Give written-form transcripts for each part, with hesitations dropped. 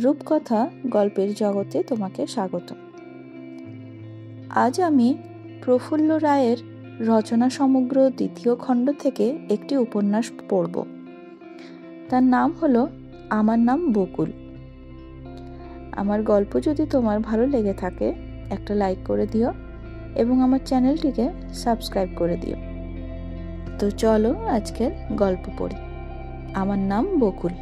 রূপকথা গল্পের জগতে তোমাকে স্বাগত। আজ আমি প্রফুল্ল রায়ের রচনা সমগ্র দ্বিতীয় খণ্ড থেকে একটি উপন্যাস পড়ব। তার নাম হলো আমার নাম বকুল। আমার গল্প যদি তোমার ভালো লেগে থাকে একটা লাইক করে দিও এবং আমার চ্যানেলটিকে সাবস্ক্রাইব করে দিও। তো চলো আজকের গল্প পড়ি। আমার নাম বকুল।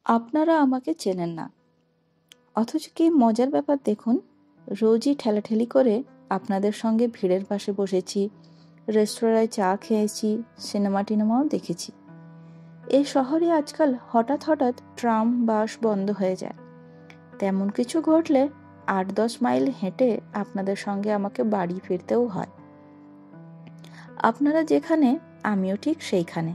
আপনারা আমাকে চেনেন না, অথচ কি মজার ব্যাপার দেখুন, রোজই ঠেলাঠেলি করে আপনাদের সঙ্গে ভিড়ের পাশে বসেছি, রেস্তোরাঁয় চা খেয়েছি, সিনেমাও দেখেছি। এই শহরে আজকাল হঠাৎ হঠাৎ ট্রাম বাস বন্ধ হয়ে যায়। তেমন কিছু ঘটলে 8-10 মাইল হেঁটে আপনাদের সঙ্গে আমাকে বাড়ি ফিরতেও হয়। আপনারা যেখানে আমিও ঠিক সেইখানে।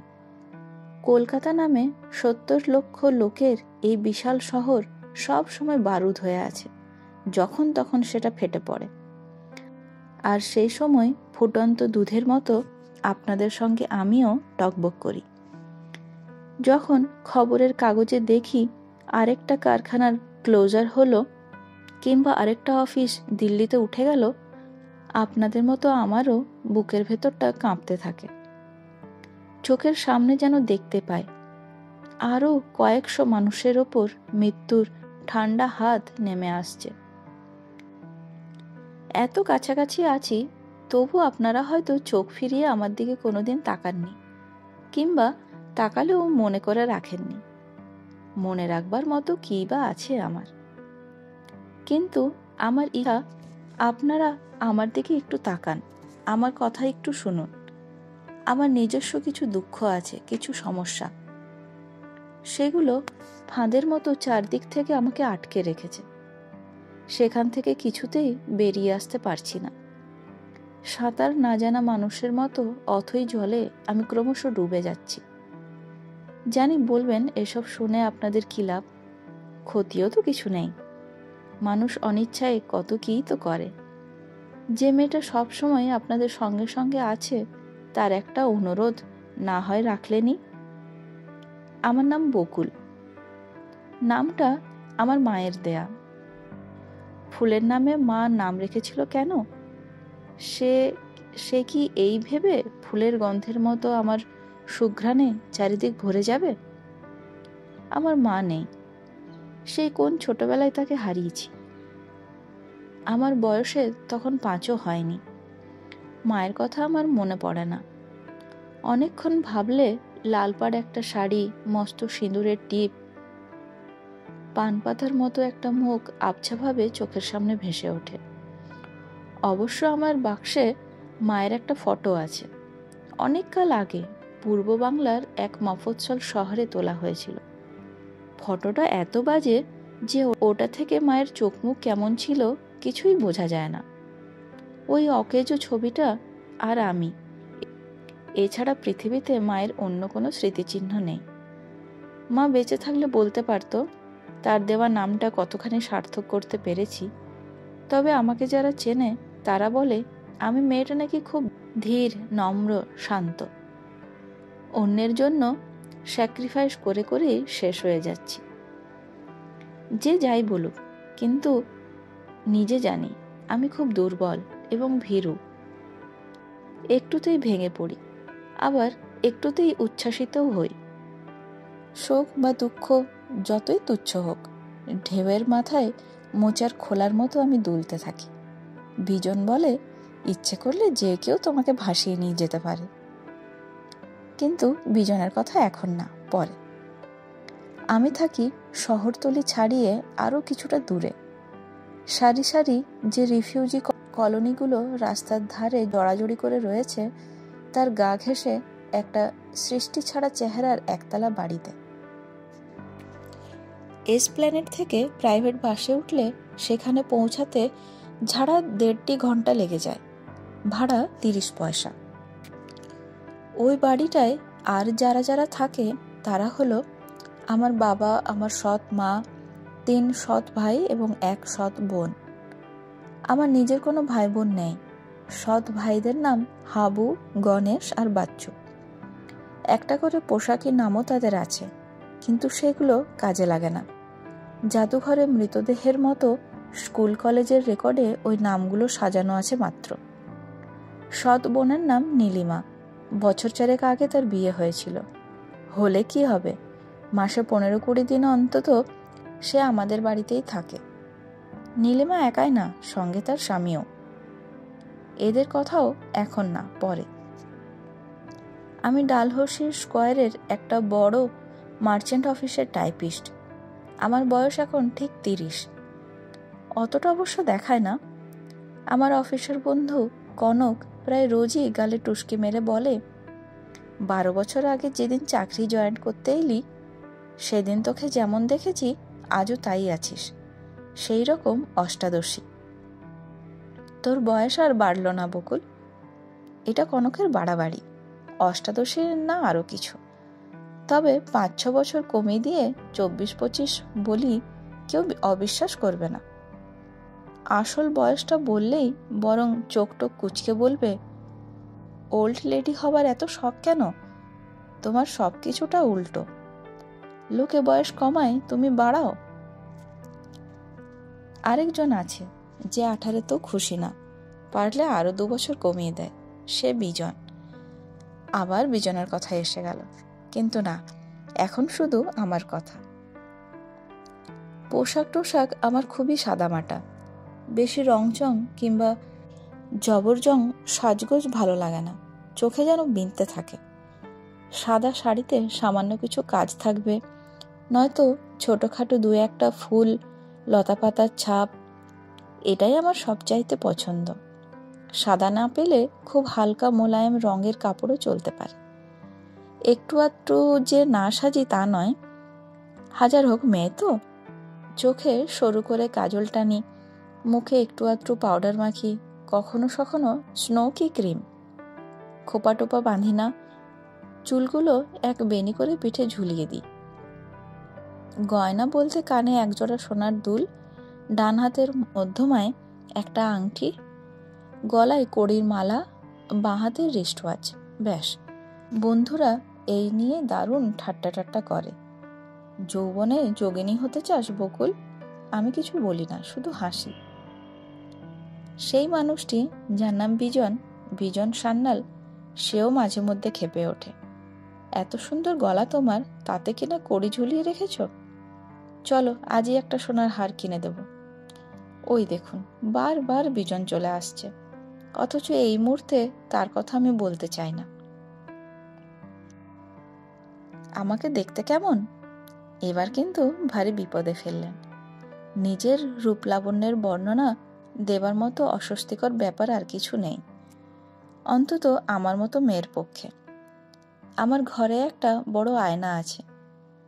কলকাতা নামে 70 লক্ষ লোকের এই বিশাল শহর সব সময় বারুদ হয়ে আছে, যখন তখন সেটা ফেটে পড়ে। আর সেই সময় ফুটন্ত দুধের মতো আপনাদের সঙ্গে আমিও টকবক করি। যখন খবরের কাগজে দেখি আরেকটা কারখানার ক্লোজার হলো কিংবা আরেকটা অফিস দিল্লিতে উঠে গেল, আপনাদের মতো আমারও বুকের ভেতরটা কাঁপতে থাকে। চোখের সামনে যেন দেখতে পাই আরও কয়েকশো মানুষের ওপর মৃত্যুর ঠান্ডা হাত নেমে আসছে। এত কাছাকাছি আছি, তবু আপনারা হয়তো চোখ ফিরিয়ে আমার দিকে কোনোদিন তাকাননি, কিংবা তাকালেও মনে করে রাখেননি। মনে রাখবার মতো কী বা আছে আমার। কিন্তু আমার ইচ্ছা আপনারা আমার দিকে একটু তাকান, আমার কথা একটু শুনুন। আমার নিজস্ব কিছু দুঃখ আছে, কিছু সমস্যা। সেগুলো ফাঁদের মতো চারদিক থেকে আমাকে আটকে রেখেছে। সেখান থেকে কিছুতেই বেরিয়ে আসতে পারছি না। সাঁতার না জানা মানুষের মতো অথই জলে আমি ক্রমশ ডুবে যাচ্ছি। জানি বলবেন এসব শুনে আপনাদের কী লাভ, ক্ষতিও তো কিছু নেই। মানুষ অনিচ্ছায় কত কী তো করে। যে মেয়েটা সব সময় আপনাদের সঙ্গে সঙ্গে আছে, তার একটা অনুরোধ না হয় রাখলেনি। আমার নাম বকুল। নামটা আমার মায়ের দেয়া। ফুলের নামে মা নাম রেখেছিল কেন? সে কি এই ভেবে ফুলের গন্ধের মতো আমার সুঘ্রাণে চারিদিক ভরে যাবে? আমার মা নেই, সেই কোন ছোটবেলায় তাকে হারিয়েছি। আমার বয়সে তখন 5ও হয়নি। মায়ের কথা আমার মনে পড়ে না। অনেকক্ষণ ভাবলে লালপাড় একটা শাড়ি, মস্ত সিঁদুরের টিপ, পান পাতার মতো একটা মুখ আবছাভাবে চোখের সামনে ভেসে ওঠে। অবশ্য আমার বাক্সে মায়ের একটা ফটো আছে। অনেক কাল আগে পূর্ব বাংলার এক মফস্বল শহরে তোলা হয়েছিল। ফটোটা এত বাজে যে ওটা থেকে মায়ের চোখ মুখ কেমন ছিল কিছুই বোঝা যায় না। ওই অকেজো ছবিটা আর আমি, এছাড়া পৃথিবীতে মায়ের অন্য কোনো স্মৃতিচিহ্ন নেই। মা বেঁচে থাকলে বলতে পারত তার দেওয়া নামটা কতখানি সার্থক করতে পেরেছি। তবে আমাকে যারা চেনে তারা বলে আমি মেয়েটা নাকি খুব ধীর, নম্র, শান্ত। অন্যের জন্য স্যাক্রিফাইস করে করেই শেষ হয়ে যাচ্ছি। যে যাই বলুক, কিন্তু নিজে জানি আমি খুব দুর্বল এবং ভীরু। একটুতেই ভেঙে পড়ি, আবার একটুতেই উচ্ছ্বাসিতও হই। শোক বা দুঃখ যতই তুচ্ছ হোক, ঢেউয়ের মাথায় মোচার খোলার মতো আমি দুলতে থাকি। বিজন বলে ইচ্ছে করলে যে কেউ তোমাকে ভাসিয়ে নিয়ে যেতে পারে। কিন্তু বিজনের কথা এখন না, পরে। আমি থাকি শহরতলি ছাড়িয়ে আরও কিছুটা দূরে। সারি সারি যে রিফিউজি কলোনিগুলো রাস্তার ধারে জড়াজড়ি করে রয়েছে, তার গা ঘেঁষে একটা সৃষ্টি ছাড়া চেহারার একতলা বাড়িতে। এসপ্ল্যানেড থেকে প্রাইভেট বাসে উঠলে সেখানে পৌঁছাতে ঝাড়া 1.5 ঘন্টা লেগে যায়। ভাড়া 30 পয়সা। ওই বাড়িটায় আর যারা যারা থাকে তারা হলো আমার বাবা, আমার সৎ মা, 3 সৎ ভাই এবং 1 সৎ বোন। আমার নিজের কোনো ভাই বোন নেই। সৎ ভাইদের নাম হাবু, গণেশ আর বাচ্চু। একটা করে পোশাকি নামও তাদের আছে, কিন্তু সেগুলো কাজে লাগে না। জাদুঘরে মৃতদেহের মতো স্কুল কলেজের রেকর্ডে ওই নামগুলো সাজানো আছে মাত্র। সৎ বোনের নাম নীলিমা। বছর 4 আগে তার বিয়ে হয়েছিল। হলে কি হবে, মাসে 15-20 দিন অন্তত সে আমাদের বাড়িতেই থাকে। নীলিমা একাই না, সঙ্গে তার স্বামীও। এদের কথাও এখন না, পরে। আমি ডালহৌসি স্কোয়ারের একটা বড় মার্চেন্ট অফিসের টাইপিস্ট। আমার বয়স এখন ঠিক 30। অতটা অবশ্য দেখায় না। আমার অফিসের বন্ধু কনক প্রায় রোজই গালে টুসকি মেরে বলে, 12 বছর আগে যেদিন চাকরি জয়েন করতে এলি সেদিন তোকে যেমন দেখেছি আজও তাই আছিস, সেই রকম অষ্টাদশী। তোর বয়স আর বাড়ল না বকুল। এটা কনকের বাড়াবাড়ি, অষ্টাদশী না আরো কিছু। তবে 5-6 বছর কমিয়ে দিয়ে 24-25 বলি কেউ অবিশ্বাস করবে না। আসল বয়সটা বললেই বরং চোখ টোক কুচকে বলবে, ওল্ড লেডি হবার এত শখ কেন? তোমার সব কিছুটা উল্টো। লোকে বয়স কমায়, তুমি বাড়াও। আরেকজন আছে যে 18-তেও খুশি না, পারলে আরো 2 বছর কমিয়ে দেয়, সে বিজন। আবার বিজনের কথা এসে গেল, কিন্তু না, এখন শুধু আমার কথা। পোশাক টোশাক আমার খুবই সাদামাটা। বেশি রংচং কিংবা জবরজং সাজগোজ ভালো লাগে না, চোখে যেন বিনতে থাকে। সাদা শাড়িতে সামান্য কিছু কাজ থাকবে, নয়তো ছোটখাটো 2-1টা ফুল লতা পাতার ছাপ, এটাই আমার সবচাইতে পছন্দ। সাদা না পেলে খুব হালকা মোলায়েম রঙের কাপড়ও চলতে পারে। একটু আধটু যে না সাজি তা নয়, হাজার হোক মেয়ে তো। চোখে সরু করে কাজল টানি, মুখে একটু আধটু পাউডার মাখি, কখনো সখনো স্নোকি ক্রিম। খোপা টোপা বাঁধি না, চুলগুলো এক বেনি করে পিঠে ঝুলিয়ে দিই। গয়না বলতে কানে একজোড়া সোনার দুল, ডান হাতের মধ্যমায় একটা আংটি, গলায় কড়ির মালা, বাঁ হাতের রিস্ট ওয়াচ, ব্যাস। বন্ধুরা এই নিয়ে দারুণ ঠাট্টা টাট্টা করে। যৌবনে যোগিনী হতে চাস বকুল? আমি কিছু বলি না, শুধু হাসি। সেই মানুষটি যার নাম বিজন সান্যাল, সেও মাঝে মধ্যে ক্ষেপে ওঠে। এত সুন্দর গলা তোমার, তাতে কিনা কড়ি ঝুলিয়ে রেখেছ? চলো আজই একটা সোনার হার কিনে দেব। ওই দেখুন, বারবার বিজন চলে আসছে, অথচ এই মুহূর্তে তার কথা আমি বলতে চাই না। আমাকে দেখতে কেমন? এবার কিন্তু ভারী বিপদে ফেললেন। নিজের রূপ লাবণ্যের বর্ণনা দেবার মতো অস্বস্তিকর ব্যাপার আর কিছু নেই, অন্তত আমার মতো মেয়ের পক্ষে। আমার ঘরে একটা বড় আয়না আছে,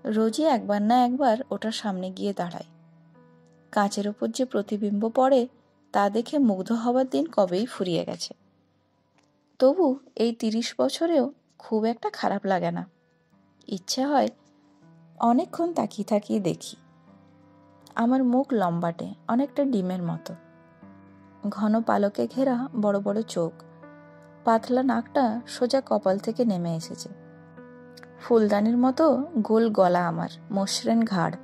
রোজই একবার না একবার ওটার সামনে গিয়ে দাঁড়াই। কাঁচের ওপর যে প্রতিবিম্ব পড়ে তা দেখে মুগ্ধ হবার দিন কবেই ফুরিয়ে গেছে। তবু এই 30 বছরেও খুব একটা খারাপ লাগে না। ইচ্ছে হয় অনেকক্ষণ তাকিয়ে তাকিয়ে দেখি। আমার মুখ লম্বাটে, অনেকটা ডিমের মতো, ঘন পালকে ঘেরা বড় বড় চোখ, পাতলা নাকটা সোজা কপাল থেকে নেমে এসেছে। ফুলদানির মতো গোল গলা আমার, মসৃণ ঘাড়,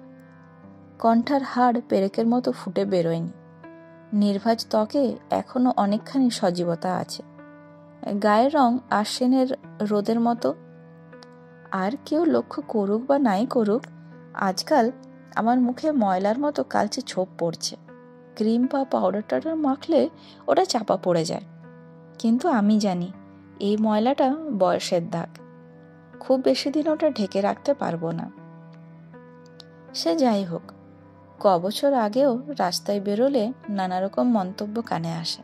কণ্ঠার হাড় পেরেকের মতো ফুটে বেরোয়নি। নির্ভাজ ত্বকে এখনো অনেকখানি সজীবতা আছে। গায়ের রং আশ্বিনের রোদের মতো। আর কেউ লক্ষ্য করুক বা নাই করুক, আজকাল আমার মুখে ময়লার মতো কালচে ছোপ পড়ছে। ক্রিম বা পাউডার টাউডার মাখলে ওটা চাপা পড়ে যায়, কিন্তু আমি জানি এই ময়লাটা বয়সের দাগ। খুব বেশি দিন ওটা ঢেকে রাখতে পারবো না। সে যাই হোক, বছর আগেও রাস্তায় বেরোলে নানা রকম মন্তব্য কানে আসে।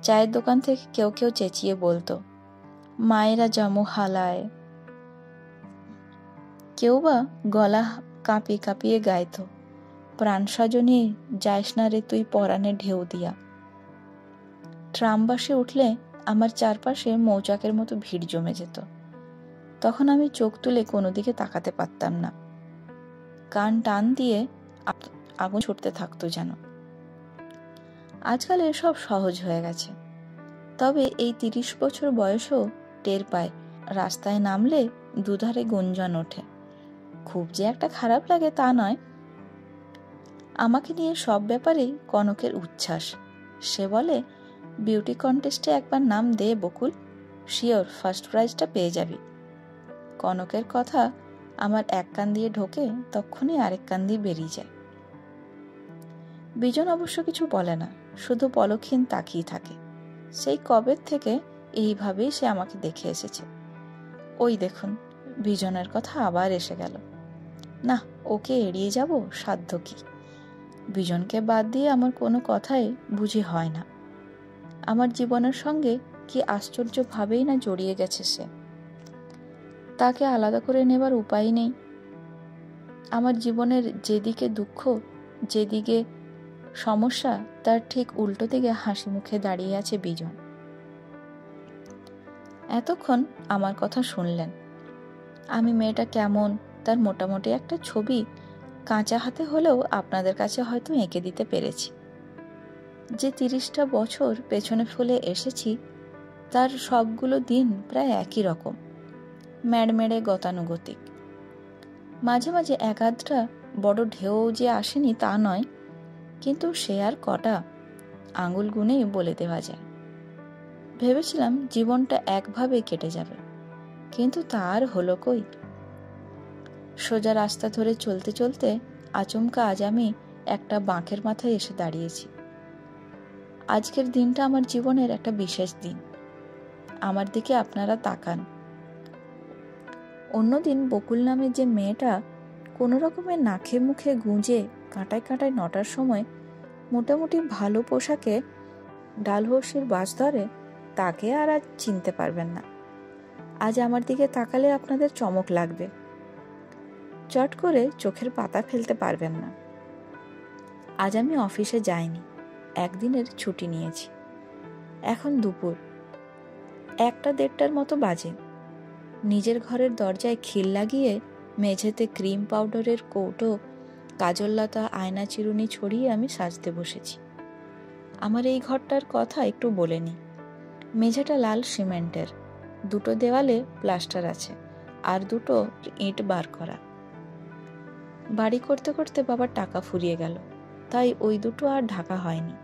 চায়ের দোকান থেকে কেউ কেউ চেঁচিয়ে বলতো, মায়েরা জামু হালায়। কেউ বা গলা কাঁপিয়ে কাঁপিয়ে গাইতো, প্রাণ সজনী যাইস না রে তুই পরাণে ঢেউ দিয়া। ট্রাম বাসে উঠলে আমার চারপাশে মৌচাকের মতো ভিড় জমে যেত। তখন আমি চোখ তুলে কোনো দিকে তাকাতে পারতাম না, কান টান দিয়ে আগুন ছুটতে থাকতো যেন। আজকাল এসব সহজ হয়ে গেছে, তবে এই 30 বছর বয়সেও টের পায়। রাস্তায় নামলে দুধারে গুঞ্জন ওঠে। খুব যে একটা খারাপ লাগে তা নয়। আমাকে নিয়ে সব ব্যাপারেই কনকের উচ্ছ্বাস। সে বলে, বিউটি কন্টেস্টে একবার নাম দে বকুল, শিওর ফার্স্ট প্রাইজটা পেয়ে যাবি। কনকের কথা আমার এক কান দিয়ে ঢোকে, তখনই আরেক কান দিয়ে বেরিয়ে যায়। বিজন অবশ্য কিছু বলে না, শুধু পলকহীন তাকিয়ে থাকে। সেই কবের থেকে এইভাবেই সে আমাকে দেখে এসেছে। ওই দেখুন, বিজনের কথা আবার এসে গেল। না, ওকে এড়িয়ে যাব সাধ্য কি? বিজনকে বাদ দিয়ে আমার কোনো কথাই বুঝি হয় না। আমার জীবনের সঙ্গে কি আশ্চর্যভাবেই না জড়িয়ে গেছে সে। তাকে আলাদা করে নেবার উপায় নেই। আমার জীবনের যেদিকে দুঃখ, যেদিকে সমস্যা, তার ঠিক উল্টো দিকে হাসি মুখে দাঁড়িয়ে আছে বিজন। এতক্ষণ আমার কথা শুনলেন। আমি মেয়েটা কেমন তার মোটামুটি একটা ছবি কাঁচা হাতে হলেও আপনাদের কাছে হয়তো এঁকে দিতে পেরেছি। যে 30টা বছর পেছনে ফেলে এসেছি, তার সবগুলো দিন প্রায় একই রকম, ম্যাড়মেড়ে গতানুগতিক। মাঝে মাঝে এক আধটা বড় ঢেউ যে আসেনি তা নয়, কিন্তু সে আর কটা, আঙুল গুনেই বলে দেওয়া যায়। ভেবেছিলাম জীবনটা একভাবে কেটে যাবে, কিন্তু তার হলো কই। সোজা রাস্তা ধরে চলতে চলতে আচমকা আজ আমি একটা বাঁকের মাথায় এসে দাঁড়িয়েছি। আজকের দিনটা আমার জীবনের একটা বিশেষ দিন। আমার দিকে আপনারা তাকান। অন্যদিন বকুল নামে যে মেয়েটা কোনো রকমের নাকে মুখে গুঁজে কাঁটায় কাঁটায় 9টার সময় মোটামুটি ভালো পোশাকে ডালহৌসির বাস ধরে, তাকে আর আজ চিনতে পারবেন না। আজ আমার দিকে তাকালে আপনাদের চমক লাগবে, চট করে চোখের পাতা ফেলতে পারবেন না। আজ আমি অফিসে যাইনি, একদিনের ছুটি নিয়েছি। এখন দুপুর 1টা-1:30টার মতো বাজে। নিজের ঘরের দরজায় খিল লাগিয়ে মেঝেতে ক্রিম পাউডারের কৌটো, কাজললতা, আয়না চিরুনি ছড়িয়ে আমি সাজতে বসেছি। আমার এই ঘরটার কথা একটু বলে নি। মেঝেটা লাল সিমেন্টের, 2টো দেওয়ালে প্লাস্টার আছে, আর 2টো ইট বার করা। বাড়ি করতে করতে বাবার টাকা ফুরিয়ে গেল, তাই ওই 2টো আর ঢাকা হয়নি।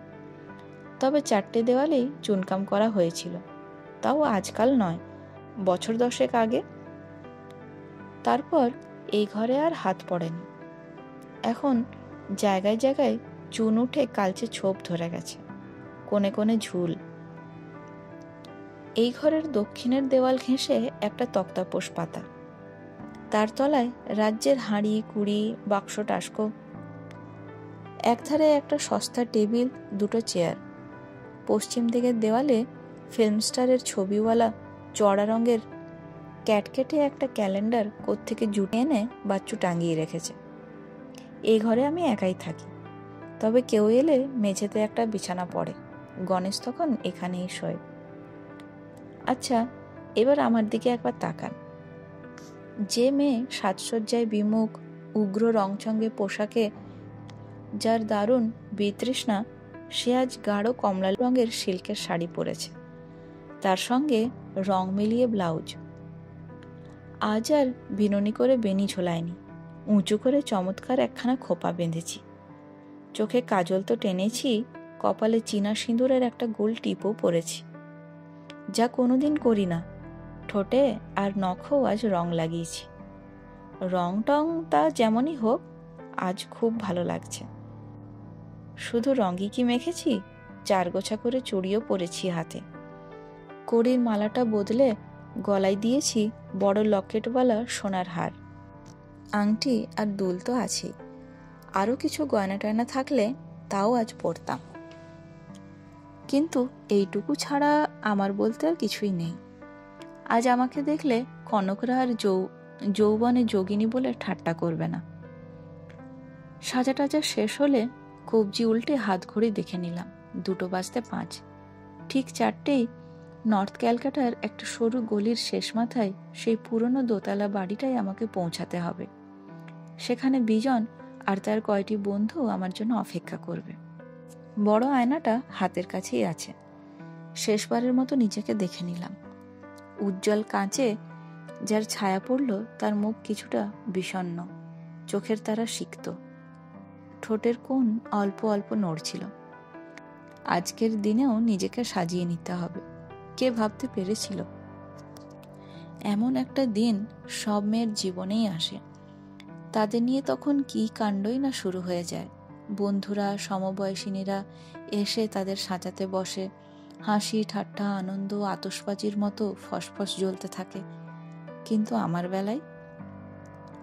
তবে 4টে দেওয়ালেই চুনকাম করা হয়েছিল, তাও আজকাল নয়, বছর 10 আগে। তারপর এই ঘরে আর হাত পড়েনি। এখন জায়গায় জায়গায় চুন উঠে কালচে ছোপ ধরে গেছে, কোণে কোণে ঝুল। এই ঘরের দক্ষিণের দেওয়াল ঘেঁষে একটা তক্তাপোষ পাতা, তার তলায় রাজ্যের হাঁড়ি কুড়ি, বাক্স টাস্কো। একধারে একটা সস্তা টেবিল, 2টো চেয়ার। পশ্চিম দিকের দেওয়ালে ফিল্মস্টারের ছবিওয়ালা চড়া রঙের ক্যাটকেটে একটা ক্যালেন্ডার কোত্থেকে জুটে এনে বাচ্চু টাঙিয়ে রেখেছে। এই ঘরে আমি একাই থাকি, তবে কেউ এলে মেঝেতে একটা বিছানা পড়ে। গণেশ তখন এখানেই শোয়। আচ্ছা, এবার আমার দিকে একবার তাকান। যে মেয়ে সাজসজ্জায় বিমুখ, উগ্র রংচঙ্গে পোশাকে যার দারুণ বিতৃষ্ণা, সে আজ গাঢ় কমলা রঙের সিল্কের শাড়ি পরেছে, তার সঙ্গে রং মিলিয়ে ব্লাউজ। আজ আর বিনুনি করে বেনি ঝোলায়নি, উঁচু করে চমৎকার একখানা খোপা বেঁধেছি। চোখে কাজল তো টেনেছি, কপালে চীনা সিঁদুরের একটা গোল টিপও পরেছি, যা কোনোদিন করি না। ঠোঁটে আর নখও আজ রং লাগিয়েছি। রং টং তা যেমনই হোক, আজ খুব ভালো লাগছে। শুধু রঙই কি মেখেছি, 4 গোছা করে চুড়িও পরেছি হাতে। কড়ির মালাটা বদলে গলায় দিয়েছি বড় লকেটওয়ালা সোনার হার। আংটি আর দুল তো আছেই, আরও কিছু গয়না টয়না থাকলে তাও আজ পরতাম। কিন্তু এইটুকু ছাড়া আমার বলতে আর কিছুই নেই। আজ আমাকে দেখলে কনকরা আর যৌবনে যোগিনী বলে ঠাট্টা করবে না। সাজা টাজা শেষ হলে কবজি উল্টে হাত ঘড়ি দেখে নিলাম, 2:05। ঠিক 4টেই নর্থ ক্যালকাটার একটা সরু গলির শেষ মাথায় সেই পুরনো দোতলা বাড়িটাই আমাকে পৌঁছাতে হবে। সেখানে বিজন আর তার কয়টি বন্ধু আমার জন্য অপেক্ষা করবে। বড় আয়নাটা হাতের কাছেই আছে। শেষবারের মতো নিজেকে দেখে নিলাম। উজ্জ্বল কাঁচে যার ছায়া পড়ল, তার মুখ কিছুটা বিষণ্ণ, চোখের তারা সিক্ত, ঠোঁটের কোণ অল্প অল্প নড়ছিল। আজকের দিনেও নিজেকে সাজিয়ে নিতে হবে। কে ভাবতে পেরেছিল এমন একটা দিন সব মেয়ের জীবনেই আসে। তাদের নিয়ে তখন কি কাণ্ডই না শুরু হয়ে যায়। বন্ধুরা, সমবয়সিনীরা এসে তাদের সাজাতে বসে। হাসি, ঠাট্টা, আনন্দ, আতশবাজির মতো ফসফস জ্বলতে থাকে। কিন্তু আমার বেলায়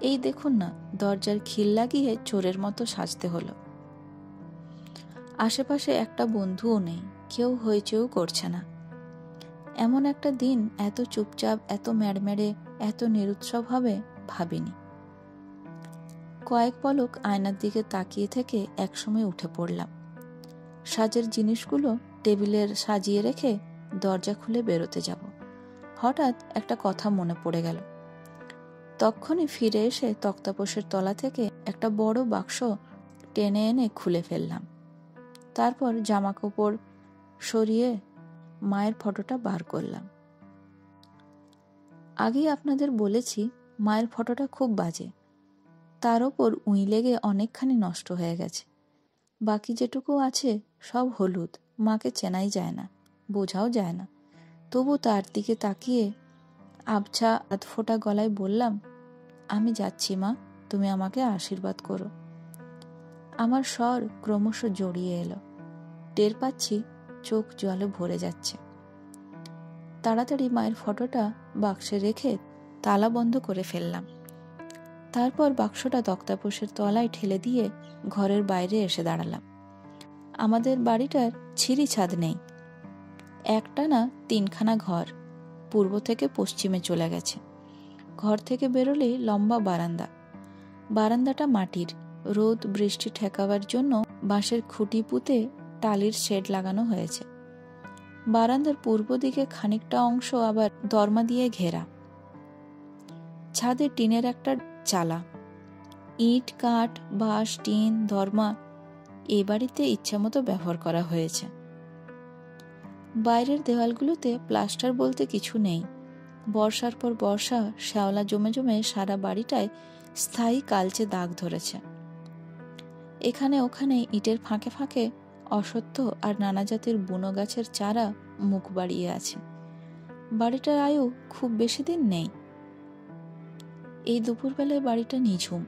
এই দেখুন না, দরজার খিল লাগিয়ে চোরের মতো সাজতে হলো। আশেপাশে একটা বন্ধুও নেই, কেউ হইচেও করছে না। এমন একটা দিন এত চুপচাপ, এত ম্যাড়মেড়ে, এত নিরুৎসব হবে ভাবিনি। কয়েক পলক আয়নার দিকে তাকিয়ে থেকে একসময় উঠে পড়লাম। সাজের জিনিসগুলো টেবিলের সাজিয়ে রেখে দরজা খুলে বেরোতে যাব। হঠাৎ একটা কথা মনে পড়ে গেল। তক্ষুনি ফিরে এসে তক্তাপোশের তলা থেকে একটা বড় বাক্স টেনে এনে খুলে ফেললাম। তারপর জামা কাপড় সরিয়ে মায়ের ফটোটা বার করলাম। আগেই আপনাদের বলেছি মায়ের ফটোটা খুব বাজে। তার ওপর উই লেগে অনেকখানি নষ্ট হয়ে গেছে। বাকি যেটুকু আছে সব হলুদ, মাকে চেনাই যায় না, বোঝাও যায় না। তবু তার দিকে তাকিয়ে আবছা আধফোটা গলায় বললাম, আমি যাচ্ছি মা, তুমি আমাকে আশীর্বাদ করো। আমার স্বর ক্রমশ জড়িয়ে এলো। টের পাচ্ছি চোখ জলে ভরে যাচ্ছে। তাড়াতাড়ি মায়ের ফটোটা বাক্সে রেখে তালা বন্ধ করে ফেললাম। তারপর বাক্সটা তক্তাপোশের তলায় ঠেলে দিয়ে ঘরের বাইরে এসে দাঁড়ালাম। আমাদের বাড়িটার ছিঁড়ি ছাদ নেই, একটা না তিনখানা ঘর পূর্ব থেকে পশ্চিমে চলে গেছে। ঘর থেকে বেরোলেই লম্বা বারান্দা। বারান্দাটা মাটির, রোদ বৃষ্টি ঠেকাবার জন্য বাঁশের খুঁটি পুঁতে টালির শেড লাগানো হয়েছে। বারান্দার পূর্ব দিকে খানিকটা অংশ আবার দরমা দিয়ে ঘেরা। ছাদে টিনের একটা চালা। ইট, কাঠ, বাঁশ, টিন, দরমা এ বাড়িতে ইচ্ছামতো ব্যবহার করা হয়েছে। বাইরের দেওয়ালগুলোতে প্লাস্টার বলতে কিছু নেই। বর্ষার পর বর্ষা শ্যাওলা জমে জমে সারা বাড়িটায় স্থায়ী কালচে দাগ ধরেছে। এখানে ওখানে ইটের ফাঁকে ফাঁকে অসত্য আর নানা জাতের বুনো গাছের চারা মুখ বাড়িয়ে আছে। বাড়িটার আয়ু খুব বেশি দিন নেই। এই দুপুরবেলায় বাড়িটা নিঝুম।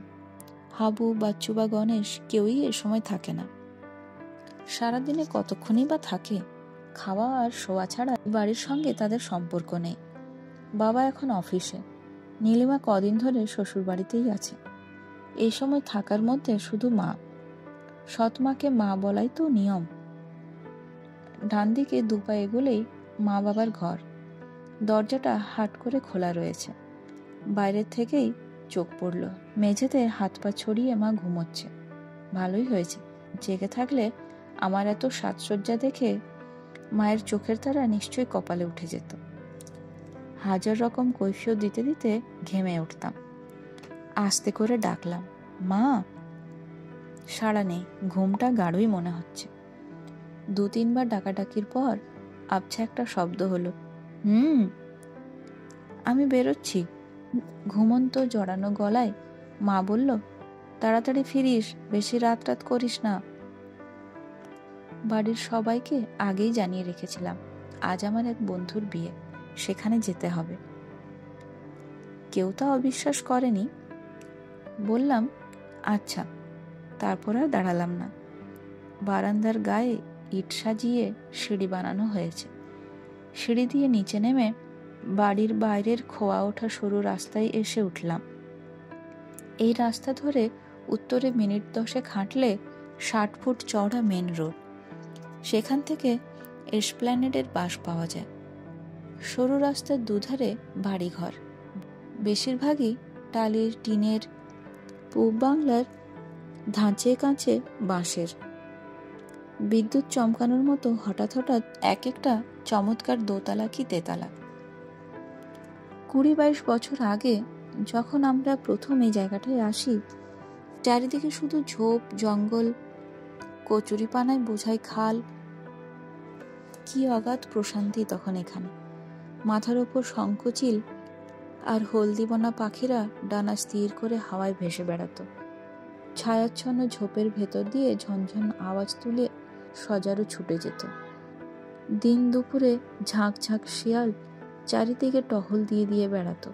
হাবু, বাচ্চু বা গণেশ কেউই এ সময় থাকে না। সারাদিনে কতক্ষণই বা থাকে? খাওয়া আর শোয়া ছাড়া বাড়ির সঙ্গে তাদের সম্পর্ক নেই। বাবা এখন অফিসে, নীলিমা কদিন ধরে শ্বশুর বাড়িতেই আছে। এই সময় থাকার মধ্যে শুধু মা। সৎমাকে মা বলাই তো নিয়ম। ডান দিকে দুপা এগোলেই মা বাবার ঘর। দরজাটা হাট করে খোলা রয়েছে। বাইরের থেকেই চোখ পড়ল, মেঝেতে হাত পা ছড়িয়ে মা ঘুমোচ্ছে। ভালোই হয়েছে, জেগে থাকলে আমার এত সাজসজ্জা দেখে মায়ের চোখের তারা নিশ্চয়ই কপালে উঠে যেত। হাজার রকম কৈফিয়ত দিতে দিতে ঘেমে উঠতাম। আস্তে করে ডাকলাম, মা। সাড়া নেই, ঘুমটা গাঢ়ই মনে হচ্ছে। 2-3 বার ডাকাডাকির পর আবছা একটা শব্দ হলো, আমি বেরোচ্ছি। ঘুমন্ত জড়ানো গলায় মা বলল, তাড়াতাড়ি ফিরিস, বেশি রাত করিস না। বাড়ির সবাইকে আগেই জানিয়ে রেখেছিলাম আজ আমার এক বন্ধুর বিয়ে, সেখানে যেতে হবে। কেউ তা অবিশ্বাস করেনি। বললাম, আচ্ছা। তারপর আর দাঁড়ালাম না। বারান্দার গায়ে ইট সাজিয়ে সিঁড়ি বানানো হয়েছে। সিঁড়ি দিয়ে নিচে নেমে বাড়ির বাইরের খোয়া ওঠা সরু রাস্তায় এসে উঠলাম। এই রাস্তা ধরে উত্তরে মিনিট 10 হাঁটলে 60 ফুট চওড়া মেন রোড। সেখান থেকে এসপ্ল্যানেডের বাস পাওয়া যায়। সরু রাস্তার দুধারে বাড়িঘর, বেশিরভাগই টালির, টিনের। পূব বাংলার ধাঁচে কাঁচে বাঁশের। বিদ্যুৎ চমকানোর মতো হঠাৎ হঠাৎ এক একটা চমৎকার দোতলা কি তেতলা। 20-22 বছর আগে যখন আমরা প্রথম এই জায়গাটায় আসি, চারিদিকে শুধু ঝোপ জঙ্গল, কচুরিপানায় বোঝাই খাল। কি অগাধ প্রশান্তি তখন এখানে। মাথার ওপর শঙ্খচিল আর হলদিবনা পাখিরা ডানা স্থির করে হাওয়ায় ভেসে বেড়াতো। ছায়াচ্ছন্ন ঝোপের ভেতর দিয়ে ঝনঝন আওয়াজ তুলে সজারু ছুটে যেত। দিন দুপুরে ঝাঁক ঝাঁক শিয়াল চারিদিকে টহল দিয়ে দিয়ে বেড়াতো।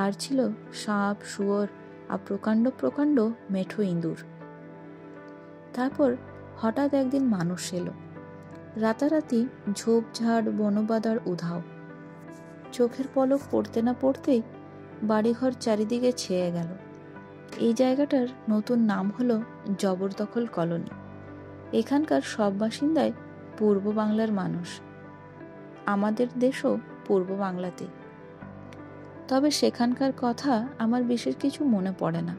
আর ছিল সাপ, শুয়োর আর প্রকাণ্ড প্রকাণ্ড মেঠো ইঁদুর। তারপর হঠাৎ একদিন মানুষ এলো। রাতারাতি ঝোপঝাড় বনবাদার উধাও। চোখের পলক পড়তে না পড়তেই বাড়িঘর চারিদিকে ছেয়ে গেল। এই জায়গাটার নতুন নাম হলো জবরদখল কলোনি। এখানকার সব বাসিন্দাই পূর্ব বাংলার মানুষ। আমাদের দেশও পূর্ব বাংলাতে। তবে সেখানকার কথা আমার বিশেষ কিছু মনে পড়ে না।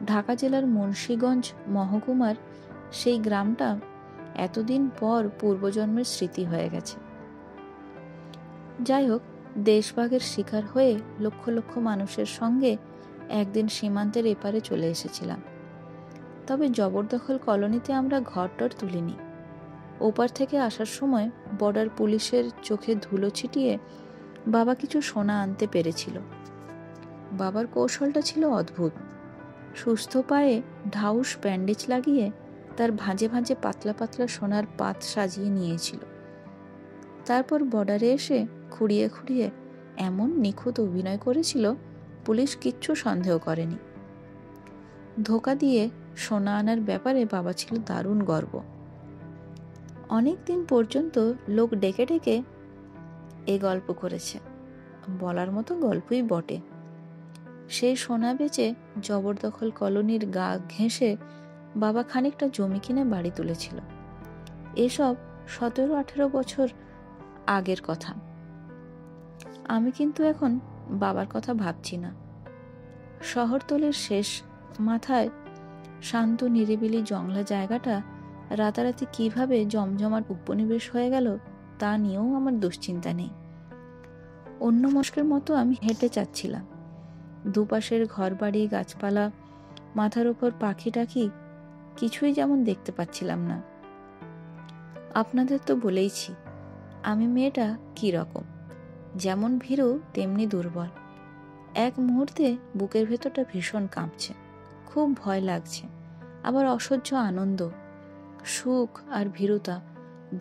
ঢাকা জেলার মুন্সিগঞ্জ মহকুমার সেই গ্রামটা এতদিন পর পূর্বজন্মের স্মৃতি হয়ে গেছে। যাই হোক, দেশভাগের শিকার হয়ে লক্ষ লক্ষ মানুষের সঙ্গে একদিন সীমান্তের এপারে চলে এসেছিলাম। তবে জবরদখল কলোনিতে আমরা ঘরটর তুলিনি। ওপার থেকে আসার সময় বর্ডার পুলিশের চোখে ধুলো ছিটিয়ে বাবা কিছু সোনা আনতে পেরেছিল। বাবার কৌশলটা ছিল অদ্ভুত। সুস্থ পায়ে ঢাউস ব্যান্ডেজ লাগিয়ে তার ভাঁজে ভাঁজে পাতলা পাতলা সোনার পাত সাজিয়ে নিয়েছিল। তারপর বর্ডারে এসে খুঁড়িয়ে খুঁড়িয়ে এমন নিখুঁত অভিনয় করেছিল, পুলিশ কিচ্ছু সন্দেহ করেনি। ধোঁকা দিয়ে সোনা আনার ব্যাপারে বাবা ছিল দারুণ গর্ব। অনেক দিন পর্যন্ত লোক ডেকে ডেকে এ গল্প করেছে। বলার মতো গল্পই বটে। সেই সোনা বেচে জবরদখল কলোনির গা ঘেঁষে বাবা খানিকটা জমি কিনে বাড়ি তুলেছিল। এসব 17-18 বছর আগের কথা। আমি কিন্তু এখন বাবার কথা ভাবছি না। শহরতলের শেষ মাথায় শান্ত নিরিবিলি জংলা জায়গাটা রাতারাতি কিভাবে জমজমাট উপনিবেশ হয়ে গেল তা নিয়েও আমার দুশ্চিন্তা নেই। অন্য মস্কের মতো আমি হেঁটে যাচ্ছিলাম। দুপাশের ঘরবাড়ি, গাছপালা, মাথার উপর পাখি টাখি কিছুই যেমন দেখতে পাচ্ছিলাম না। আপনাদের তো বলেইছি আমি মেয়েটা কি রকম, যেমন ভীরু তেমনি দুর্বল। এক মুহূর্তে বুকের ভেতরটা ভীষণ কাঁপছে, খুব ভয় লাগছে, আবার অসহ্য আনন্দ, সুখ আর ভীরুতা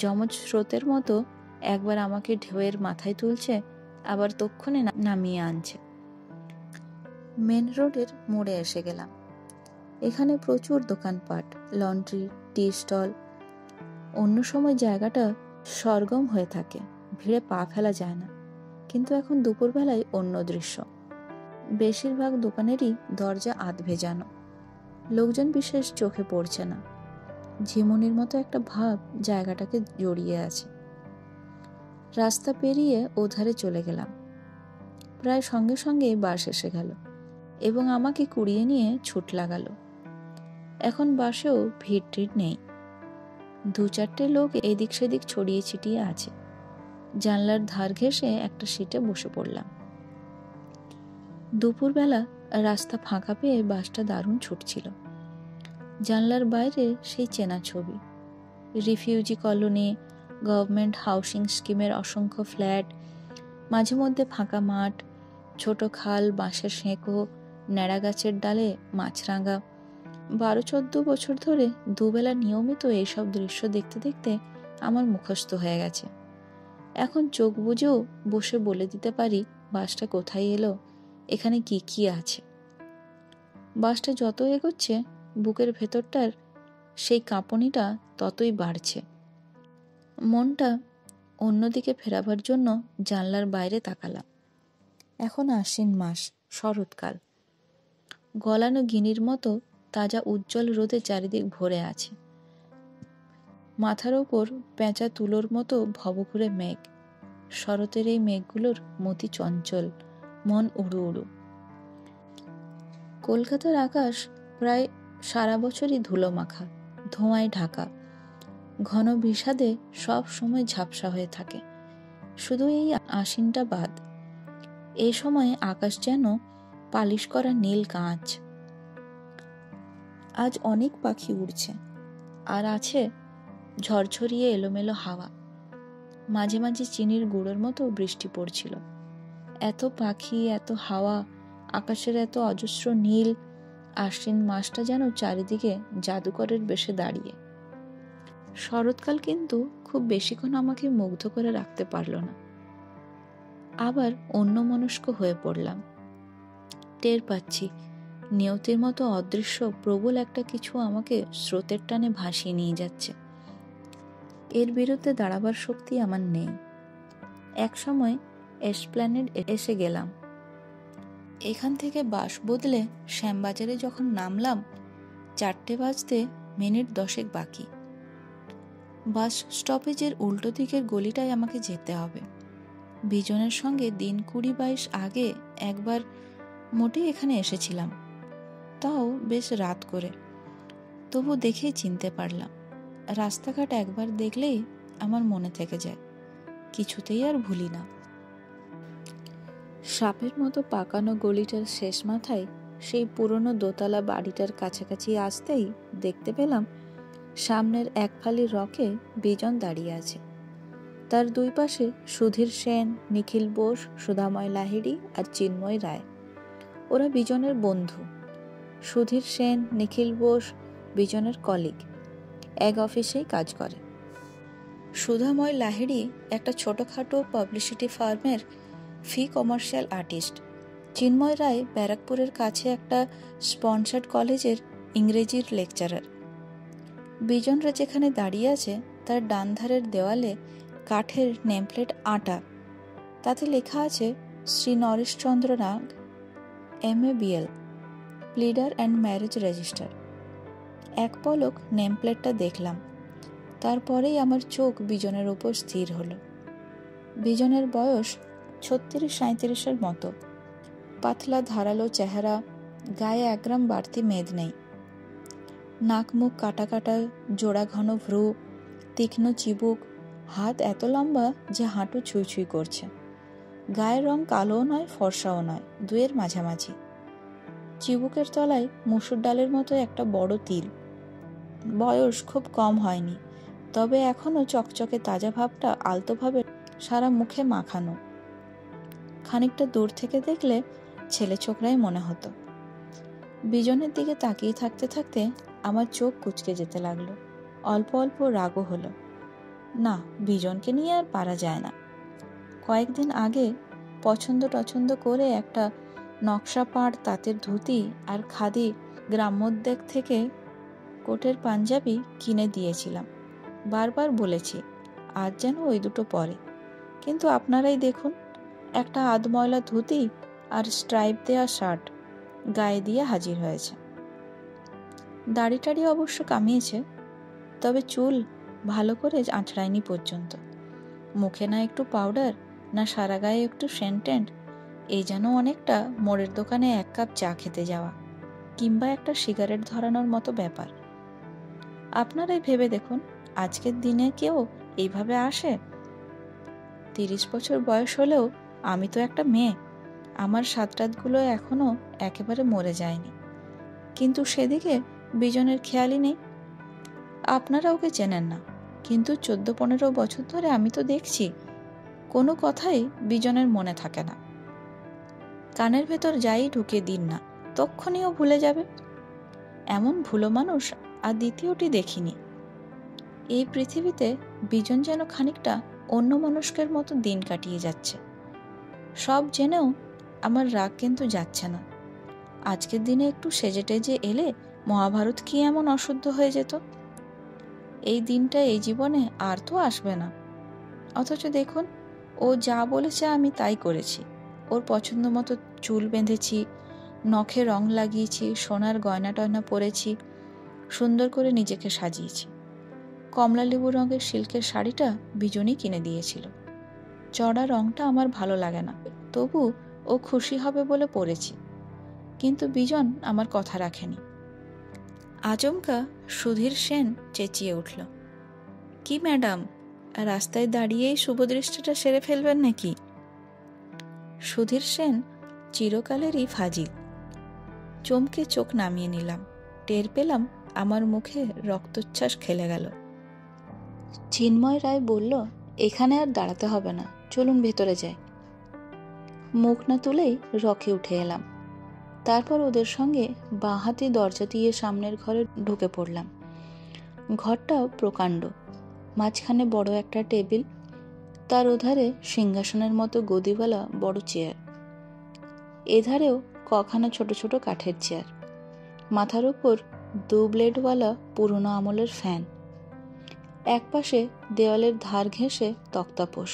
যমজ স্রোতের মতো একবার আমাকে ঢেউয়ের মাথায় তুলছে, আবার তক্ষণে নামিয়ে আনছে। মেন রোডের মোড়ে এসে গেলাম। এখানে প্রচুর দোকানপাট, লন্ড্রি, টি স্টল। অন্য সময় জায়গাটা সরগম হয়ে থাকে, ভিড়ে পা ফেলা যায় না। কিন্তু এখন দুপুরবেলায় অন্য দৃশ্য। বেশিরভাগ দোকানেরই দরজা আধ ভেজানো, লোকজন বিশেষ চোখে পড়ছে না। ঝিমুনির মতো একটা ভাব জায়গাটাকে জড়িয়ে আছে। রাস্তা পেরিয়ে ওধারে চলে গেলাম। প্রায় সঙ্গে সঙ্গে বাস এসে গেল এবং আমাকে কুড়িয়ে নিয়ে ছুট লাগালো। এখন বাসেও ভিড় টিড় নেই। 2-4টে লোক এদিক সেদিক ছড়িয়ে ছিটিয়ে আছে। জানলার ধার ঘেঁষে একটা সিটে বসে পড়লাম। দুপুরবেলা রাস্তা ফাঁকা পেয়ে বাসটা দারুণ ছুটছিল। জানলার বাইরে সেই চেনা ছবি, রিফিউজি কলোনি, গভর্নমেন্ট হাউসিং স্কিমের অসংখ্য ফ্ল্যাট, মাঝে মধ্যে ফাঁকা মাঠ, ছোট খাল, বাঁশের সেঁকো, ন্যাড়া গাছের ডালে মাছরাঙা। 12-14 বছর ধরে দুবেলা নিয়মিত এইসব দৃশ্য দেখতে দেখতে আমার মুখস্থ হয়ে গেছে। এখন চোখ বুজেও বসে বলে দিতে পারি বাসটা কোথায় এলো, এখানে কি কি আছে। বাসটা যত এগোচ্ছে বুকের ভেতরটার সেই কাঁপুনিটা ততই বাড়ছে। মনটা অন্যদিকে ফেরাবার জন্য জানলার বাইরে তাকালাম। এখন আশ্বিন মাস, শরৎকাল। গলানো গিনির মতো তাজা উজ্জ্বল রোদে চারিদিক ভরে আছে। মাথার ওপর পেঁচা তুলোর মতো ভবঘুরে মেঘ। শরতের এই মেঘগুলোর মতি চঞ্চল, মন উড়ু উড়ু। কলকাতার আকাশ প্রায় সারা বছরই ধুলো মাখা, ধোঁয়ায় ঢাকা। ঘন বিষাদে সব সময় ঝাপসা হয়ে থাকে, শুধু এই আশ্বিনটা বাদ। এই সময়ে আকাশ যেন পালিশ করা নীল কাঁচ। আজ অনেক পাখি উড়ছে, আর আছে ঝরঝরিয়ে এলোমেলো হাওয়া। মাঝে মাঝে চিনির গুঁড়োর মতো বৃষ্টি পড়ছিল। এত পাখি, এত হাওয়া, আকাশের এত অজস্র নীল আশ্বিন মাসটা যেন চারিদিকে জাদুকরের বেশে দাঁড়িয়ে। শরৎকাল কিন্তু খুব বেশিক্ষণ আমাকে মুগ্ধ করে রাখতে পারল না। আবার অন্যমনস্ক হয়ে পড়লাম। টের পাচ্ছি নিয়তির মতো অদৃশ্য প্রবল একটা কিছু আমাকে স্রোতের টানে ভাসিয়ে নিয়ে যাচ্ছে। এর বিরুদ্ধে দাঁড়াবার শক্তি আমার নেই। এক সময় এসপ্ল্যানেড এসে গেলাম। এখান থেকে বাস বদলে শ্যামবাজারে যখন নামলাম 4টে বাজতে মিনিট 10 বাকি। বাস স্টপেজের উল্টো দিকের গলিটায় আমাকে যেতে হবে। বিজনের সঙ্গে দিন 20-22 আগে একবার মোটে এখানে এসেছিলাম, তাও বেশ রাত করে। তবু দেখেই চিনতে পারলাম। রাস্তাঘাট একবার দেখলেই আমার মনে থেকে যায়, কিছুতেই আর ভুলি না। সাপের মতো পাকানো গলিটার শেষ মাথায় সেই পুরনো দোতলা বাড়িটার কাছাকাছি আসতেই দেখতে পেলাম সামনের এক ফালি রকে বিজন দাঁড়িয়ে আছে। তার দুই পাশে সুধীর সেন, নিখিল বোস, সুধাময় লাহিড়ী আর চিন্ময় রায়। ওরা বিজনের বন্ধু। সুধীর সেন, নিখিল বোস বিজনের কলিগ, এক অফিসেই কাজ করে। সুধাময় লাহিড়ী একটা ছোটোখাটো পাবলিসিটি ফার্মের কমার্শিয়াল আর্টিস্ট। চিন্ময় রায় ব্যারাকপুরের কাছে একটা স্পন্সার্ড কলেজের ইংরেজির লেকচারার। বিজনরা যেখানে দাঁড়িয়ে আছে তার ডান ধারের দেওয়ালে কাঠের নেমপ্লেট আঁটা। তাতে লেখা আছে শ্রী নরেশচন্দ্র নাগ, MABL, pleader and marriage register. এক পলক নেমপ্লেটটা দেখলাম, তারপরেই আমার চোখ বিজনের ওপর স্থির হলো। বিজনের বয়স 36-37 মতো। পাতলা ধারালো চেহারা, গায়ে 1 গ্রাম বাড়তি মেদ নেই। নাক মুখ কাটা কাটা, জোড়া ঘন ভ্রু, তীক্ষ্ণ চিবুক, হাত এত লম্বা যে হাঁটু ছুঁই ছুঁই করছে। গায়ের রং কালোও নয়, ফর্সাও নয়, দুয়ের মাঝামাঝি। চিবুকের তলায় মুসুর ডালের মতো একটা বড় তিল। বয়স খুব কম হয়নি, তবে এখনো চকচকে তাজা ভাবটা আলতোভাবে সারা মুখে মাখানো। খানিকটা দূর থেকে দেখলে ছেলে ছোকরাই মনে হতো। বিজনের দিকে তাকিয়ে থাকতে থাকতে আমার চোখ কুঁচকে যেতে লাগলো। অল্প অল্প রাগও হলো। না, বিজনকে নিয়ে আর পারা যায় না। কয়েকদিন আগে পছন্দ টছন্দ করে একটা নকশা পাড় তাঁতের ধুতি আর খাদি গ্রামোদ্যোগ থেকে কোটের পাঞ্জাবি কিনে দিয়েছিলাম। বারবার বলেছি আজ যেন ওই দুটো পরে, কিন্তু আপনারাই দেখুন, একটা আধময়লা ধুতি আর স্ট্রাইপ দেয়া শার্ট গায়ে দিয়ে হাজির হয়েছে। দাড়ি টাড়ি অবশ্য কামিয়েছে, তবে চুল ভালো করে আঁচড়ায়নি পর্যন্ত। মুখে না একটু পাউডার, না সারা গায়ে একটু সেন্টেন্ট। এই যেন অনেকটা মোড়ের দোকানে 1 কাপ চা খেতে যাওয়া কিংবা একটা সিগারেট ধরানোর মতো ব্যাপার। আপনারাই ভেবে দেখুন, আজকের দিনে কেউ এইভাবে আসে? 30 বছর বয়স হলেও আমি তো একটা মেয়ে। আমার সাতরাতগুলো এখনো একেবারে মরে যায়নি, কিন্তু সেদিকে বিজনের খেয়ালই নেই। আপনারা ওকে চেনেন না, কিন্তু 14-15 বছর ধরে আমি তো দেখছি কোনো কথাই বিজনের মনে থাকে না। কানের ভেতর যাই ঢুকে দিন না, তক্ষুনিও ভুলে যাবে। এমন ভুলো মানুষ আর দ্বিতীয়টি দেখিনি। এই পৃথিবীতে বিজন যেন খানিকটা অন্য মানুষের মতো দিন কাটিয়ে যাচ্ছে। সব জেনেও আমার রাগ কিন্তু যাচ্ছে না। আজকের দিনে একটু সেজে টেজে এলে মহাভারত কি এমন অশুদ্ধ হয়ে যেত? এই দিনটা এই জীবনে আর তো আসবে না। অথচ দেখুন, ও যা বলেছে আমি তাই করেছি। ওর পছন্দ মতো চুল বেঁধেছি, নখে রং লাগিয়েছি, সোনার গয়না টয়না পরেছি, সুন্দর করে নিজেকে সাজিয়েছি। কমলা লেবু রঙের সিল্কের শাড়িটা বিজনই কিনে দিয়েছিল। চড়া রংটা আমার ভালো লাগে না, তবু ও খুশি হবে বলে পরেছি। কিন্তু বিজন আমার কথা রাখেনি। আচমকা সুধীর সেন চেঁচিয়ে উঠল, কি ম্যাডাম, রাস্তায় দাঁড়িয়েই শুভদৃষ্টিটা সেরে ফেলবেন নাকি? সুধীর সেন চিরকালেরই ফাজিল। চমকে চোখ নামিয়ে নিলাম। টের পেলাম আমার মুখে রক্তচ্ছ্বাস খেলে গেল। চিন্ময় রায় বলল, এখানে আর দাঁড়াতে হবে না, চলুন ভেতরে যাই। মুখ না তুলেই রকে উঠে এলাম। তারপর ওদের সঙ্গে বাঁ হাতে দরজা দিয়ে সামনের ঘরে ঢুকে পড়লাম। ঘরটাও প্রকাণ্ড, মাঝখানে বড় একটা টেবিল, তার ওধারে সিংহাসনের মতো গদিওয়ালা বড় চেয়ার, এধারেও কখানা ছোট ছোট কাঠের চেয়ার, মাথার উপর 2 ব্লেডওয়ালা পুরনো আমলের ফ্যান, একপাশে দেওয়ালের ধার ঘেঁষে তক্তাপোষ,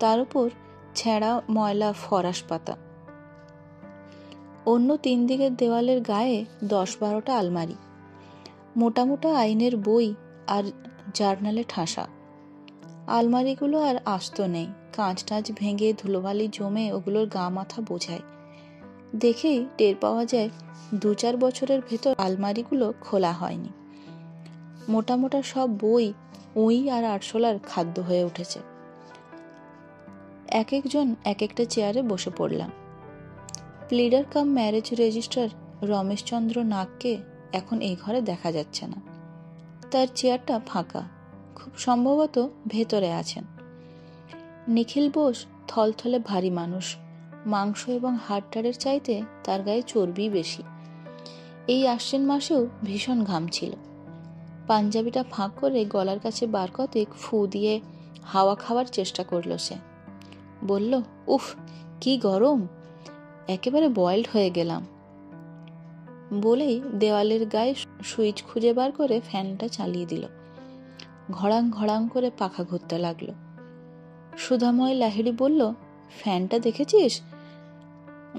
তার উপর ছেঁড়া ময়লা ফরাস পাতা, অন্য 3 দিকের দেওয়ালের গায়ে 10-12টা আলমারি, মোটা মোটা আইনের বই আর জার্নালে ঠাসা। আলমারিগুলো আর আস্ত নেই, কাঁচ টাচ ভেঙে ধুলোবালি জমে ওগুলোর গা মাথা বোঝায়। দেখেই টের পাওয়া যায় 2-4 বছরের ভেতর আলমারিগুলো খোলা হয়নি। মোটা মোটা সব বই উই আর আরশোলার খাদ্য হয়ে উঠেছে। এক একজন এক একটা চেয়ারে বসে পড়লাম। প্লিডার কাম ম্যারেজ রেজিস্ট্রার রমেশচন্দ্র নাগকে এখন এই ঘরে দেখা যাচ্ছে না। তার চেয়ারটা ফাঁকা, খুব সম্ভবত ভেতরে আছেন। নিখিল বোস থলথলে ভারী মানুষ, মাংস এবং হাড়টাড়ের চাইতে তার গায়ে চর্বি বেশি। এই আশ্বিন মাসেও ভীষণ ঘাম ছিল। পাঞ্জাবিটা ফাঁক করে গলার কাছে বার কতেক ফু দিয়ে হাওয়া খাওয়ার চেষ্টা করল সে। বলল, উফ কি গরম, একেবারে বয়েলড হয়ে গেলাম। বলেই দেওয়ালের গায়ে সুইচ খুঁজে বার করে ফ্যানটা চালিয়ে দিল। ঘড়াং ঘড়াং করে পাখা ঘুরতে লাগলো। সুধাময় লাহিড়ী বলল, ফ্যানটা দেখেছিস?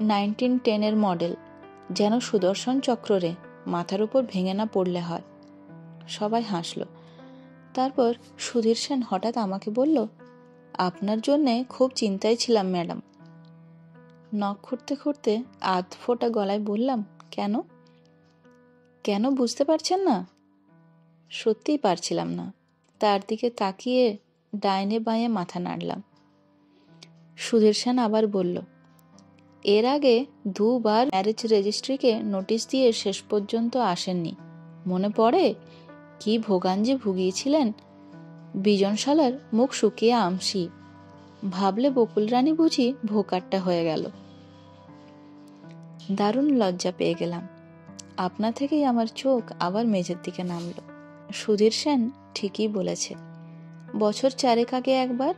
1910-এর মডেল, যেন সুদর্শন চক্র রে, মাথার উপর ভেঙে না পড়লে হয়। সবাই হাসল। তারপর সুধীর সেন হঠাৎ আমাকে বলল, আপনার জন্যে খুব চিন্তায় ছিলাম ম্যাডাম। নখ খুঁড়তে খুঁড়তে আধ ফোটা গলায় বললাম, কেন? কেন বুঝতে পারছেন না? সত্যিই পারছিলাম না। তার দিকে তাকিয়ে ডাইনে বাঁয়ে মাথা নাড়লাম। সুধীর সেন আবার বলল, এর আগে 2 বার ম্যারেজ রেজিস্ট্রিকে নোটিশ দিয়ে শেষ পর্যন্ত আসেননি, মনে পড়ে? কি ভোগাঞ্জে ভুগিয়েছিলেন। বিজন শালার মুখ শুকিয়ে আমসি, ভাবলে বকুল রানী বুঝি ভোকাট্টা হয়ে গেল। দারুণ লজ্জা পেয়ে গেলাম। আপনা থেকেই আমার চোখ আবার মেঝের দিকে নামল। সুধীর সেন ঠিকই বলেছে। বছর 4 আগে একবার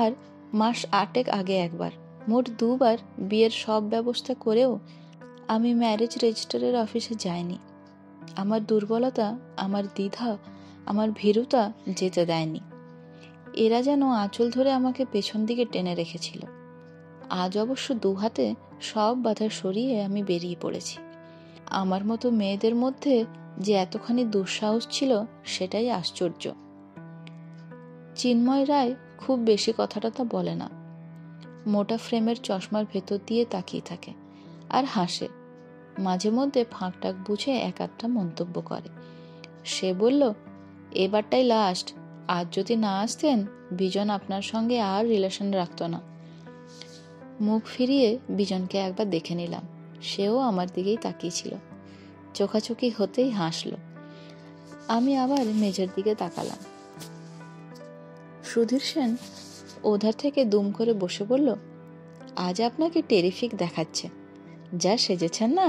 আর মাস 8 আগে একবার, মোট 2 বার বিয়ের সব ব্যবস্থা করেও আমি ম্যারেজ রেজিস্টারের অফিসে যাইনি। আমার দুর্বলতা, আমার দ্বিধা, আমার ভীরুতা যেতে দেয়নি। এরা যেন আঁচল ধরে আমাকে পেছন দিকে টেনে রেখেছিল। আজ অবশ্য 2 হাতে সব বাধা সরিয়ে আমি বেরিয়ে পড়েছি। আমার মতো মেয়েদের মধ্যে যে এতখানি দুঃসাহস ছিল, সেটাই আশ্চর্য। চিন্ময় রায় খুব বেশি কথাটা বলে না। মোটা ফ্রেমের চশমার ভেতর দিয়ে তাকিয়ে থাকে আর হাসে। মাঝে মধ্যে ফাঁকটাক বুঝে এক একটা মন্তব্য করে। সে বলল, এবারটাই লাস্ট, আজ যদি না আসতেন বিজন আপনার সঙ্গে আর রিলেশন রাখত না। মুখ ফিরিয়ে বিজনকে একবার দেখে নিলাম। সেও আমার দিকেই তাকিয়েছিল। চোখাচোখি হতেই হাসল। আমি আবার মেঝের দিকে তাকালাম। সুধীর সেন ওধার থেকে দুম করে বসে বলল, আজ আপনাকে টেরিফিক দেখাচ্ছে, যা সেজেছেন না।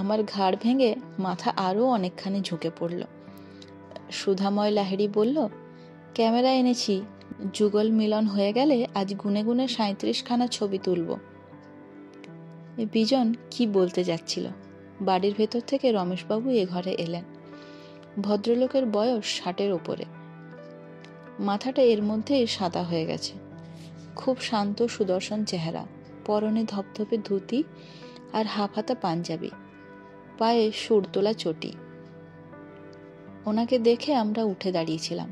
আমার ঘাড় ভেঙে মাথা আরও অনেকখানি ঝুঁকে পড়ল। সুধাময় লাহিড়ী বলল, ক্যামেরা এনেছি, যুগল মিলন হয়ে গেলে আজ গুনে গুনে 37খানা ছবি তুলব। বিজন কি বলতে যাচ্ছিল, বাড়ির ভেতর থেকে রমেশবাবু এ ঘরে এলেন। ভদ্রলোকের বয়স 60-এর ওপরে। মাথাটা এর মধ্যেই সাদা হয়ে গেছে। খুব শান্ত সুদর্শন চেহারা, পরনে ধপধপে ধুতি আর হাফহাতা পাঞ্জাবি, পায়ে সুরতোলা চটি। ওনাকে দেখে আমরা উঠে দাঁড়িয়েছিলাম।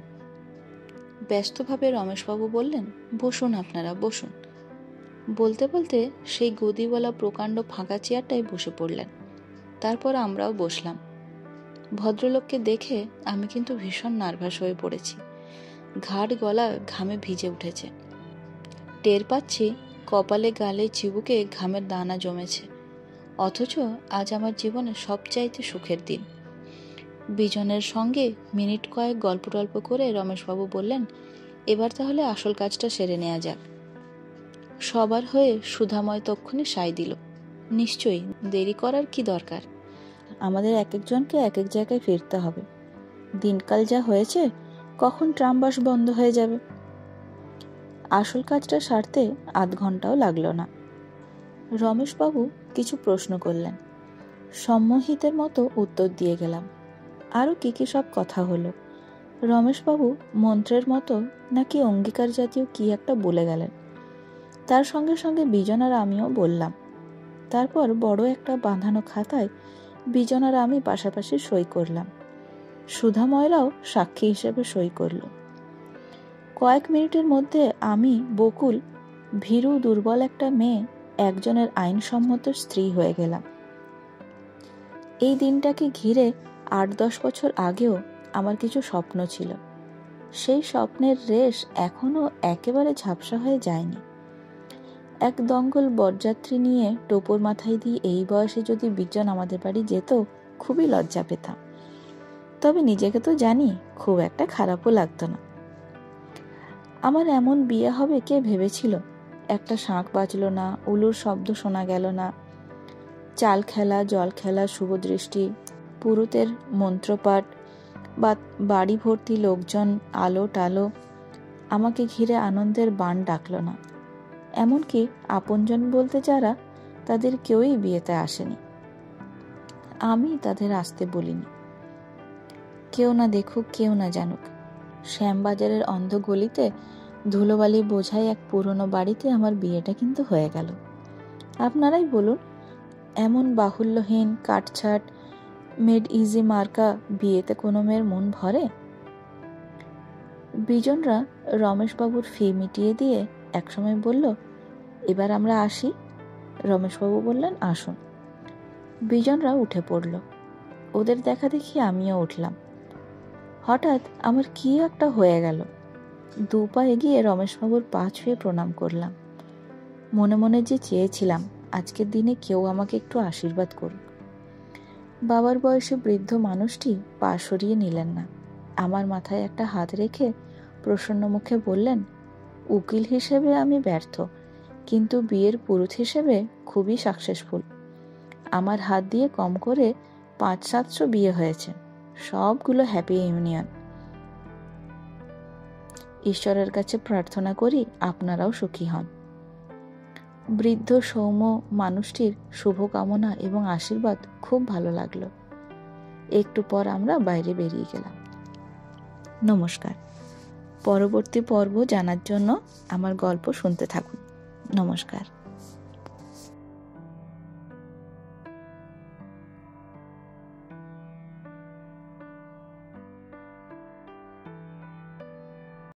ব্যস্তভাবে রমেশবাবু বললেন, বসুন আপনারা, বসুন। বলতে বলতে সেই গদিওয়ালা প্রকাণ্ড ফাঁকা চেয়ারটায় বসে পড়লেন। তারপর আমরাও বসলাম। ভদ্রলোককে দেখে আমি কিন্তু ভীষণ নার্ভাস হয়ে পড়েছি। ঘাড় গলা ঘামে ভিজে উঠেছে। টের পাচ্ছি কপালে গালে চিবুকে ঘামের দানা জমেছে। অথচ আজ আমার জীবনে সবচাইতে সুখের দিন। বিজনের সঙ্গে মিনিট কয়েক গল্প টল্প করে রমেশবাবু বললেন, এবার তাহলে আসল কাজটা সেরে নেওয়া যাক। সবার হয়ে সুধাময় তক্ষুনি সায় দিল। নিশ্চয়ই, দেরি করার কি দরকার? আমাদের এক একজনকে এক এক জায়গায় ফিরতে হবে। দিনকাল যা হয়েছে, কখন ট্রাম বাস বন্ধ হয়ে যাবে। আসল কাজটা সারতে আধ ঘন্টাও লাগলো না। রমেশবাবু কিছু প্রশ্ন করলেন, সম্মোহিতের মতো উত্তর দিয়ে গেলাম। আরও কি কি সব কথা হলো। রমেশবাবু মন্ত্রের মতো নাকি অঙ্গীকার জাতীয় কি একটা বলে গেলেন। তার সঙ্গে সঙ্গে বিজন আর আমিও বললাম। তারপর বড় একটা বাঁধানো খাতায় বিজন আর আমি পাশাপাশি সই করলাম। সুধাময়রাও সাক্ষী হিসেবে সই করল। কয়েক মিনিটের মধ্যে আমি, বকুল, ভীরু দুর্বল একটা মেয়ে, একজনের আইনসম্মত স্ত্রী হয়ে গেলাম। এই দিনটাকে ঘিরে 8-10 বছর আগেও আমার কিছু স্বপ্ন ছিল। সেই স্বপ্নের রেশ এখনো একেবারে ঝাপসা হয়ে যায়নি। এক দঙ্গল বরযাত্রী নিয়ে টোপর মাথায় দিয়ে এই বয়সে যদি বিজন আমাদের বাড়ি যেত, খুবই লজ্জা পেতাম। তবে নিজেকে তো জানি, খুব একটা খারাপও লাগতো না। আমার এমন বিয়ে হবে কে ভেবেছিল? একটা শাঁখ বাজল না, উলুর শব্দ শোনা গেল না। চাল খেলা, জল খেলা, শুভদৃষ্টি, পুরুতের মন্ত্রপাঠ, বা বাড়ি ভর্তি লোকজন, আলো টালো, আমাকে ঘিরে আনন্দের বাণ ডাকল না। এমনকি আপনজন বলতে যারা, তাদের কেউই বিয়েতে আসেনি। আমি তাদের আসতে বলিনি। কেউ না দেখুক, কেউ না জানুক। শ্যামবাজারের অন্ধ গলিতে ধুলোবালি বোঝাই এক পুরনো বাড়িতে আমার বিয়েটা কিন্তু হয়ে গেল। আপনারাই বলুন, এমন বাহুল্যহীন, কাটছাট, মেড ইজি মার্কা বিয়েতে কোনো মেয়ের মন ভরে? বিজনরা রমেশবাবুর ফি মিটিয়ে দিয়ে একসময় বলল, এবার আমরা আসি। রমেশবাবু বললেন, আসুন। বিজনরা উঠে পড়ল। ওদের দেখা দেখি আমিও উঠলাম। হঠাৎ আমার কি একটা হয়ে গেল। 2 পা এগিয়ে রমেশবাবুর পা ছুঁয়ে প্রণাম করলাম। মনে মনে যে চেয়েছিলাম আজকের দিনে কেউ আমাকে একটু আশীর্বাদ করুক। বাবার বয়সে বৃদ্ধ মানুষটি পা সরিয়ে নিলেন না। আমার মাথায় একটা হাত রেখে প্রসন্ন মুখে বললেন, উকিল হিসেবে আমি ব্যর্থ, কিন্তু বিয়ের পুরুষ হিসেবে খুবই সাকসেসফুল। আমার হাত দিয়ে কম করে 500-700 বিয়ে হয়েছে, সবগুলো হ্যাপি ইউনিয়ন। ঈশ্বরের কাছে প্রার্থনা করি আপনারাও সুখী হন। বৃদ্ধ সৌম্য মানুষটির শুভকামনা এবং আশীর্বাদ খুব ভালো লাগলো। একটু পর আমরা বাইরে বেরিয়ে গেলাম। নমস্কার। পরবর্তী পর্ব জানার জন্য আমার গল্প শুনতে থাকুন। নমস্কার।